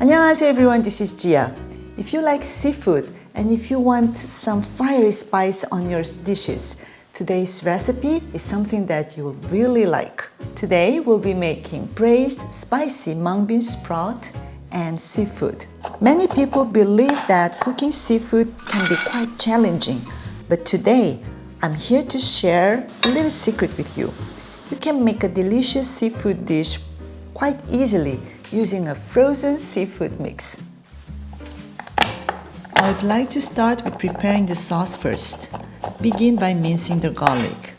안녕하세요 everyone, this is Gia. If you like seafood and if you want some fiery spice on your dishes, today's recipe is something that you'll really like. Today we'll be making braised spicy mung bean sprout and seafood. Many people believe that cooking seafood can be quite challenging, but today I'm here to share a little secret with you. You can make a delicious seafood dish quite easily using a frozen seafood mix. I would like to start with preparing the sauce first. Begin by mincing the garlic.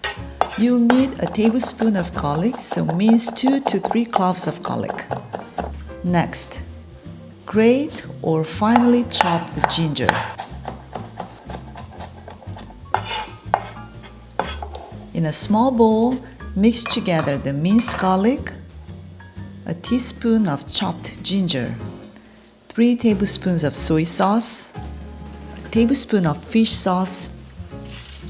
You'll need a tablespoon of garlic, so mince 2 to 3 cloves of garlic. Next, grate or finely chop the ginger. In a small bowl, mix together the minced garlic, a teaspoon of chopped ginger, 3 tablespoons of soy sauce, a tablespoon of fish sauce,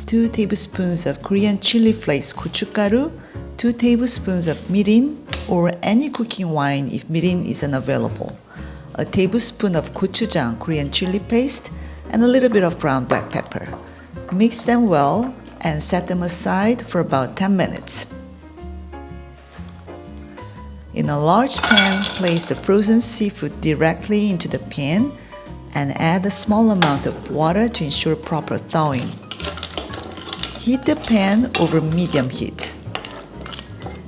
2 tablespoons of Korean chili flakes gochugaru, 2 tablespoons of mirin or any cooking wine if mirin is unavailable, a tablespoon of gochujang Korean chili paste, and a little bit of ground black pepper. Mix them well and set them aside for about 10 minutes. In a large pan, place the frozen seafood directly into the pan and add a small amount of water to ensure proper thawing. Heat the pan over medium heat.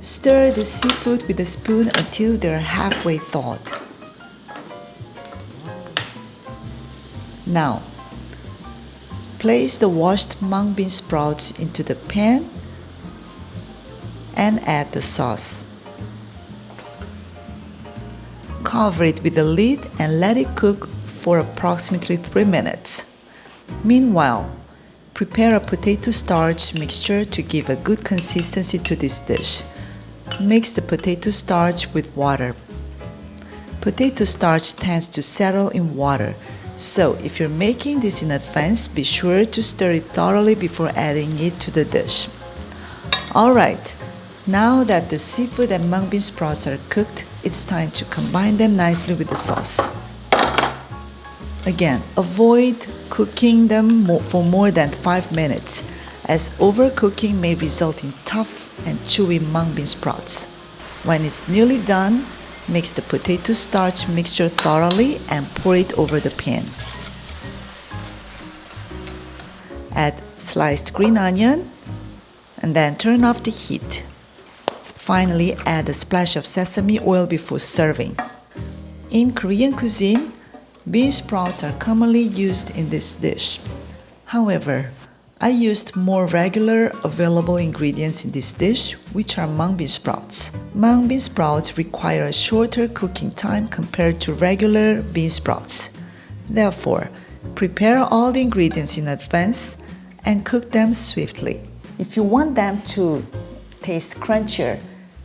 Stir the seafood with a spoon until they're halfway thawed. Now, place the washed mung bean sprouts into the pan and add the sauce. Cover it with a lid and let it cook for approximately 3 minutes. Meanwhile, prepare a potato starch mixture to give a good consistency to this dish. Mix the potato starch with water. Potato starch tends to settle in water, so if you're making this in advance, be sure to stir it thoroughly before adding it to the dish. Alright, now that the seafood and mung bean sprouts are cooked, it's time to combine them nicely with the sauce. Again, avoid cooking them for more than 5 minutes, as overcooking may result in tough and chewy mung bean sprouts. When it's nearly done, mix the potato starch mixture thoroughly and pour it over the pan. Add sliced green onion and then turn off the heat. Finally, add a splash of sesame oil before serving. In Korean cuisine, bean sprouts are commonly used in this dish. However, I used more regular available ingredients in this dish, which are mung bean sprouts. Mung bean sprouts require a shorter cooking time compared to regular bean sprouts. Therefore, prepare all the ingredients in advance and cook them swiftly. If you want them to taste crunchier,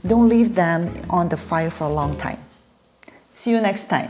don't leave them on the fire for a long time. See you next time.